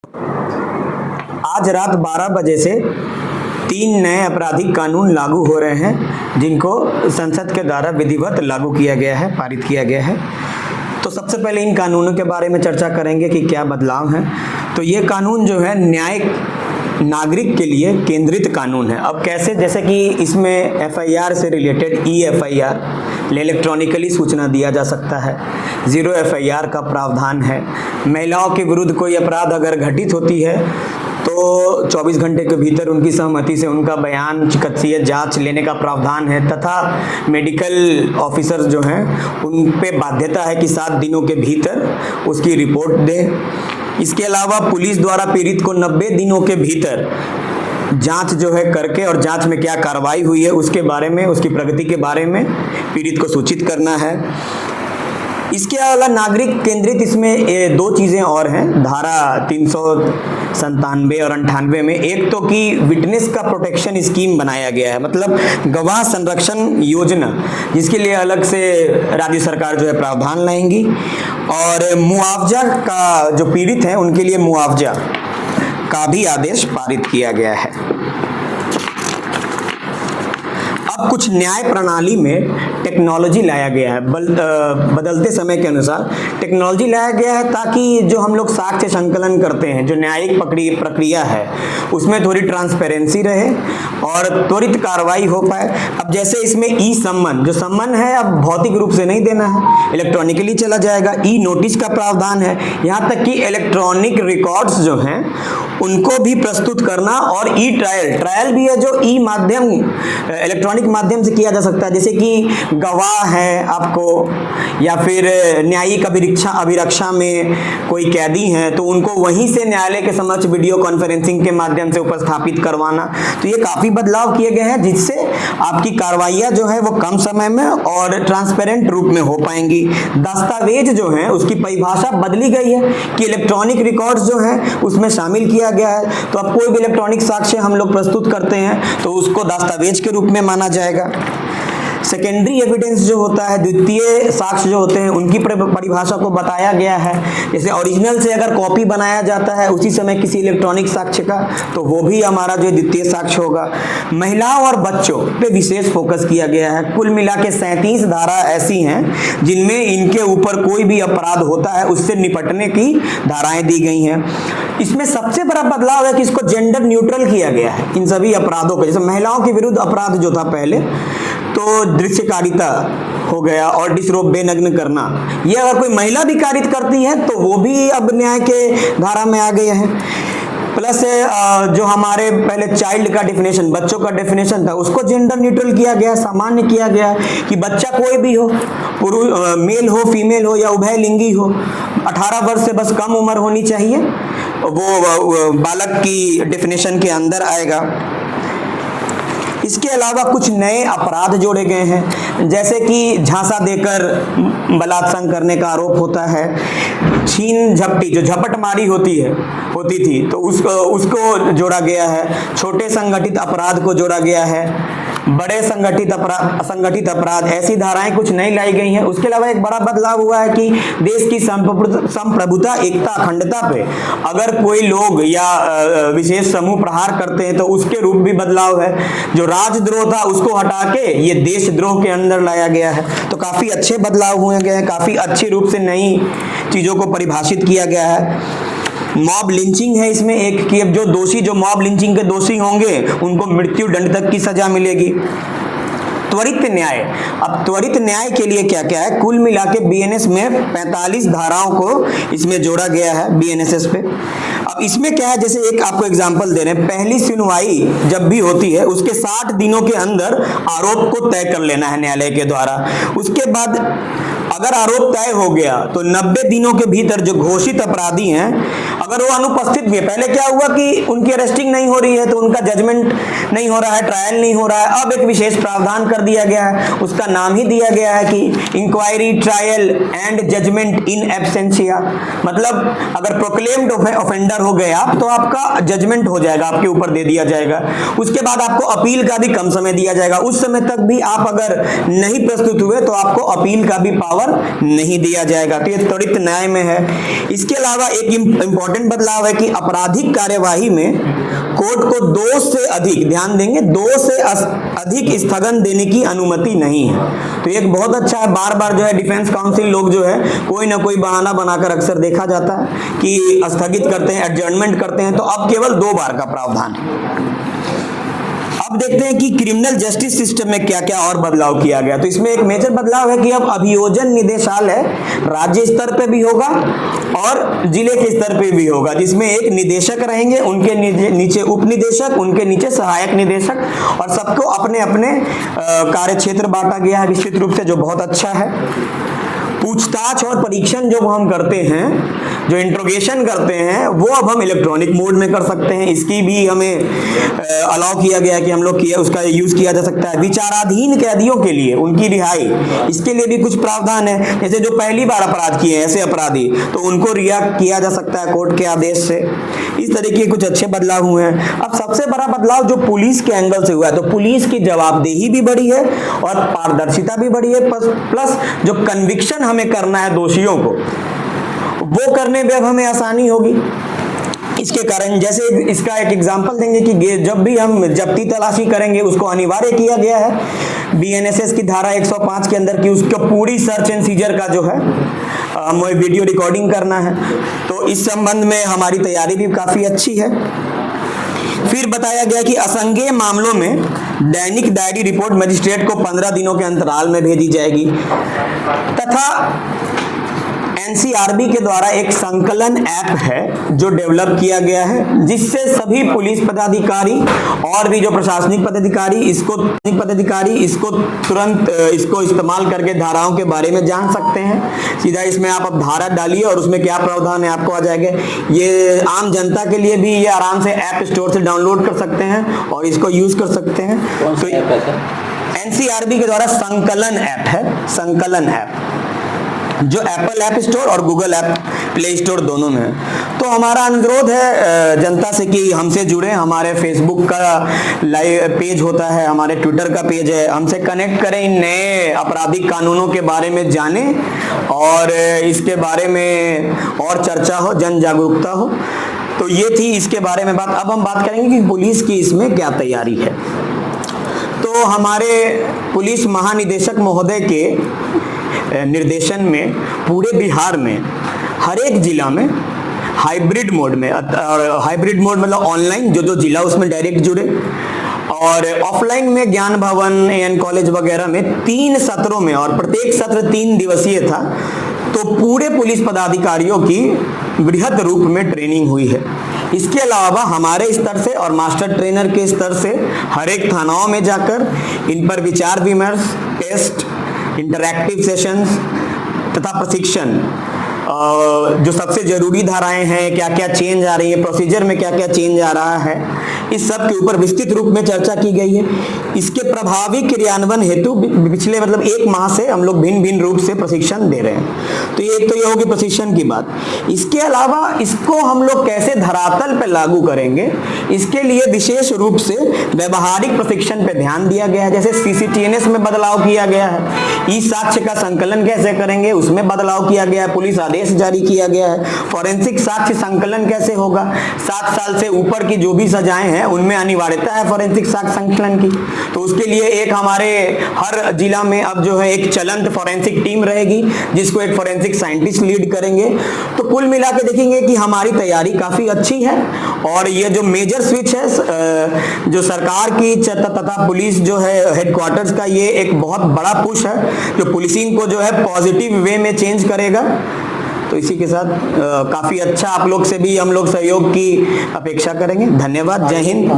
आज रात 12 बजे से 3 नए आपराधिक कानून लागू हो रहे हैं, जिनको संसद के द्वारा विधिवत लागू किया गया है, पारित किया गया है। तो सबसे पहले इन कानूनों के बारे में चर्चा करेंगे कि क्या बदलाव हैं। तो ये कानून जो है न्यायिक नागरिक के लिए केंद्रित कानून है। अब कैसे, जैसे कि इसमें एफआईआर से रिलेटेड ई-एफआईआर इलेक्ट्रॉनिकली सूचना दिया जा सकता है, जीरो एफआईआर का प्रावधान है। महिलाओं के विरुद्ध कोई अपराध अगर घटित होती है तो 24 घंटे के भीतर उनकी सहमति से उनका बयान, चिकित्सीय जांच लेने का प्रावधान है तथा मेडिकल ऑफिसर जो हैं उन पे बाध्यता है कि 7 दिनों के भीतर उसकी रिपोर्ट दें। इसके अलावा पुलिस द्वारा पीड़ित को 90 दिनों के भीतर जांच जो है करके और जांच में क्या कार्रवाई हुई है उसके बारे में, उसकी प्रगति के बारे में पीड़ित को सूचित करना है। इसके अलावा नागरिक केंद्रित इसमें 2 चीज़ें और हैं धारा 397 और 98 में। एक तो कि विटनेस का प्रोटेक्शन स्कीम बनाया गया है, मतलब गवाह संरक्षण योजना, जिसके लिए अलग से राज्य सरकार जो है प्रावधान लाएंगी। और मुआवजा का, जो पीड़ित हैं उनके लिए मुआवजा का भी आदेश पारित किया गया है। अब कुछ न्याय प्रणाली में टेक्नोलॉजी लाया गया है, बदलते समय के अनुसार टेक्नोलॉजी लाया गया है, ताकि जो हम लोग साक्ष्य संकलन करते हैं, जो न्यायिक प्रक्रिया है, उसमें थोड़ी ट्रांसपेरेंसी रहे और त्वरित कार्रवाई हो पाए। अब जैसे इसमें ई सम्मन, जो सम्मन है अब भौतिक रूप से नहीं देना है, इलेक्ट्रॉनिकली चला जाएगा। ई नोटिस का प्रावधान है, यहाँ तक कि इलेक्ट्रॉनिक रिकॉर्ड्स जो हैं उनको भी प्रस्तुत करना, और ई ट्रायल भी है जो ई माध्यम, इलेक्ट्रॉनिक माध्यम से किया जा सकता है। जैसे कि गवाह है आपको, या फिर न्यायिक अभिरक्षा में कोई कैदी हैं तो उनको वहीं से न्यायालय के समक्ष वीडियो कॉन्फ्रेंसिंग के माध्यम से उपस्थापित करवाना। तो ये काफ़ी बदलाव किए गए हैं, जिससे आपकी कार्रवाइयाँ जो है वो कम समय में और ट्रांसपेरेंट रूप में हो पाएंगी। दस्तावेज जो है उसकी परिभाषा बदली गई है कि इलेक्ट्रॉनिक रिकॉर्ड्स जो है उसमें शामिल किया गया है। तो अब कोई भी इलेक्ट्रॉनिक साक्ष्य हम लोग प्रस्तुत करते हैं तो उसको दस्तावेज के रूप में माना जाएगा। सेकेंडरी एविडेंस जो होता है, द्वितीय साक्ष्य जो होते हैं, उनकी परिभाषा को बताया गया है। जैसे ओरिजिनल से अगर कॉपी बनाया जाता है उसी समय किसी इलेक्ट्रॉनिक साक्ष्य का, तो वो भी हमारा जो द्वितीय साक्ष्य होगा। महिलाओं और बच्चों पे विशेष फोकस किया गया है। कुल मिला के 37 धारा ऐसी हैं जिनमें इनके ऊपर कोई भी अपराध होता है उससे निपटने की धाराएं दी गई हैं। इसमें सबसे बड़ा बदलाव है कि इसको जेंडर न्यूट्रल किया गया है इन सभी अपराधों को। जैसे महिलाओं के विरुद्ध अपराध जो था पहले, तो दृश्यकारिता हो गया और डिसरोप, बेनग्न करना, ये अगर कोई महिला भी कारित करती है तो वो भी अब न्याय के धारा में आ गए हैं। प्लस जो हमारे पहले चाइल्ड का डेफिनेशन, बच्चों का डेफिनेशन था, उसको जेंडर न्यूट्रल किया गया, सामान्य किया गया कि बच्चा कोई भी हो, मेल हो, फीमेल हो या उभय लिंगी हो, 18 वर्ष से बस कम उम्र होनी चाहिए, वो बालक की डेफिनेशन के अंदर आएगा। इसके अलावा कुछ नए अपराध जोड़े गए हैं, जैसे कि झांसा देकर बलात्संग करने का आरोप होता है, छीन झपटी, जो झपटमारी होती थी तो उसको जोड़ा गया है, छोटे संगठित अपराध को जोड़ा गया है, बड़े असंगठित अपराध, ऐसी धाराएं कुछ नई लाई गई हैं। उसके अलावा एक बड़ा बदलाव हुआ है कि देश की संप्रभुता, एकता, अखंडता पे अगर कोई लोग या विशेष समूह प्रहार करते हैं तो उसके रूप भी बदलाव है। जो राजद्रोह था उसको हटा के ये देशद्रोह के अंदर लाया गया है। तो काफ़ी अच्छे बदलाव हुए गए हैं, काफ़ी अच्छे रूप से नई चीज़ों को परिभाषित किया गया है। मॉब लिंचिंग है इसमें एक, कि अब जो मॉब लिंचिंग के दोषी होंगे उनको मृत्यु दंड तक की सजा मिलेगी। त्वरित न्याय, अब त्वरित न्याय के लिए क्या क्या है, कुल मिला के बीएनएस में 45 धाराओं को इसमें जोड़ा गया है बीएनएसएस पे। अब इसमें क्या है, जैसे एक आपको एग्जांपल दे रहे हैं, पहली सुनवाई जब भी होती है उसके 60 दिनों के अंदर आरोप को तय कर लेना है न्यायालय के द्वारा। उसके बाद अगर आरोप तय हो गया तो 90 दिनों के भीतर जो घोषित अपराधी हैं अगर वो अनुपस्थित भी है, पहले क्या हुआ कि उनकी अरेस्टिंग नहीं हो रही है तो उनका जजमेंट नहीं हो रहा है, ट्रायल नहीं हो रहा है, अब एक विशेष प्रावधान कर दिया गया है, उसका नाम ही दिया गया है कि inquiry, trial and judgement in absentia. मतलब अगर प्रोक्लेम्ड ऑफेंडर हो गए आप तो आपका जजमेंट हो जाएगा, आपके ऊपर दे दिया जाएगा। उसके बाद आपको अपील का भी कम समय दिया जाएगा, उस समय तक भी आप अगर नहीं प्रस्तुत हुए तो आपको अपील का भी पावर नहीं दिया जाएगा। तो ये त्वरित न्याय में है। इसके अलावा एक इंपॉर्टेंट इंपॉर्टेंट बदलाव है कि आपराधिक कार्यवाही में कोर्ट को 2 से अधिक, ध्यान देंगे, 2 से अधिक स्थगन देने की अनुमति नहीं है। तो एक बहुत अच्छा है। बार बार जो है डिफेंस काउंसिल लोग जो है कोई ना कोई बहाना बनाकर अक्सर देखा जाता है कि स्थगित करते हैं, एडजर्नमेंट करते हैं, तो अब केवल 2 बार का प्रावधान है। अब देखते हैं कि क्रिमिनल जस्टिस सिस्टम में क्या क्या और बदलाव किया गया। तो इसमें एक मेजर बदलाव है कि अब अभियोजन निदेशालय राज्य स्तर पे भी होगा और जिले के स्तर पे भी होगा, जिसमें एक निदेशक रहेंगे, उनके नीचे उप निदेशक, उनके नीचे सहायक निदेशक, और सबको अपने अपने कार्य क्षेत्र बांटा गया है विस्तृत रूप से, जो बहुत अच्छा है। पूछताछ और परीक्षण जो हम करते हैं, जो इंट्रोगेशन करते हैं, वो अब हम इलेक्ट्रॉनिक मोड में कर सकते हैं। इसकी भी हमें अलाउ किया गया है कि हम लोग उसका यूज किया जा सकता है। विचाराधीन कैदियों के लिए उनकी रिहाई, इसके लिए भी कुछ प्रावधान है। जैसे जो पहली बार अपराध किए हैं ऐसे अपराधी, तो उनको रिहा किया जा सकता है कोर्ट के आदेश से। इस तरीके के कुछ अच्छे बदलाव हुए हैं। अब सबसे बड़ा बदलाव जो पुलिस के एंगल से हुआ है, तो पुलिस की जवाबदेही भी बढ़ी है और पारदर्शिता भी बढ़ी है, प्लस जो कन्विक्शन हमें करना है दोषियों को, वो करने में अब हमें आसानी होगी। इसके कारण, जैसे इसका एक एग्जांपल देंगे कि जब भी हम जब्ती तलाशी करेंगे, उसको अनिवार्य किया गया है बीएनएसएस की धारा 105 के अंदर की उसको पूरी सर्च एंड सीजर का जो है वीडियो रिकॉर्डिंग करना है। तो इस संबंध में हमारी तैयारी भी काफी अच्छी है। फिर बताया गया कि असंज्ञेय मामलों में दैनिक डायरी रिपोर्ट मजिस्ट्रेट को 15 दिनों के अंतराल में भेजी जाएगी, तथा एनसीआरबी के द्वारा एक संकलन ऐप है जो डेवलप किया गया है, जिससे सभी पुलिस पदाधिकारी और भी जो प्रशासनिक पदाधिकारी इसको तुरंत इसको इस्तेमाल करके धाराओं के बारे में जान सकते हैं। सीधा इसमें आप अब धारा डालिए और उसमें क्या प्रावधान है आपको आ जाएगा। ये आम जनता के लिए भी ये आराम से ऐप स्टोर से डाउनलोड कर सकते हैं और इसको यूज कर सकते हैं। तो एनसीआरबी के द्वारा संकलन ऐप है, संकलन ऐप, जो एप्पल ऐप स्टोर और गूगल ऐप प्ले स्टोर दोनों में है। तो हमारा अनुरोध है जनता से कि हमसे जुड़े, हमारे फेसबुक का लाइव पेज होता है, हमारे ट्विटर का पेज है, हमसे कनेक्ट करें, इन नए आपराधिक कानूनों के बारे में जानें और इसके बारे में और चर्चा हो, जन जागरूकता हो। तो ये थी इसके बारे में बात। अब हम बात करेंगे कि पुलिस की इसमें क्या तैयारी है। तो हमारे पुलिस महानिदेशक महोदय के निर्देशन में पूरे बिहार में हर एक जिला में हाइब्रिड मोड में, और हाइब्रिड मोड मतलब ऑनलाइन जो जिला उसमें डायरेक्ट जुड़े, और ऑफलाइन में ज्ञान भवन एएन कॉलेज वगैरह में 3 सत्रों में, और प्रत्येक सत्र 3 दिवसीय था। तो पूरे पुलिस पदाधिकारियों की बृहद रूप में ट्रेनिंग हुई है। इसके अलावा हमारे स्तर से और मास्टर ट्रेनर के स्तर से हर एक थानाओं में जाकर इन पर विचार विमर्श, टेस्ट, इंटरैक्टिव सेशंस तथा प्रशिक्षण, जो सबसे जरूरी धाराएं हैं, क्या क्या चेंज आ रही है, प्रोसीजर में क्या क्या चेंज आ रहा है, इस सब के ऊपर विस्तृत रूप में चर्चा की गई है। इसके प्रभावी क्रियान्वयन हेतु पिछले 1 माह से हम लोग भिन्न भिन्न रूप से प्रशिक्षण दे रहे हैं। तो ये होगी प्रशिक्षण की बात। इसके अलावा इसको हम लोग कैसे धरातल पे लागू करेंगे, इसके लिए विशेष रूप से व्यवहारिक प्रशिक्षण पे ध्यान दिया गया है। जैसे सीसीटीएनएस में बदलाव किया गया है, ई साक्ष्य का संकलन कैसे करेंगे उसमें बदलाव किया गया है, पुलिस आदेश जारी किया गया है। फॉरेंसिक साक्ष्य संकलन कैसे होगा, 7 साल से ऊपर की जो भी सजाएं हैं उनमें अनिवार्यता है फॉरेंसिक साक्ष्य संकलन की। तो उसके लिए एक हमारे हर जिला में अब जो है एक चलंत फॉरेंसिक टीम रहेगी, जिसको एक फॉरेंसिक साइंटिस्ट लीड करेंगे। तो कुल मिला के देखेंगे कि हमारी तैयारी काफी अच्छी है, और ये जो मेजर स्विच है जो सरकार की तथा पुलिस जो है हेडक्वार्टर्स का, ये एक बहुत बड़ा पुश है जो पुलिसिंग को जो है पॉजिटिव वे में चेंज करेगा। तो इसी के साथ काफी अच्छा आप लोग से भी हम लोग सहयोग की अपेक्षा करेंगे। धन्यवाद, जय हिंद।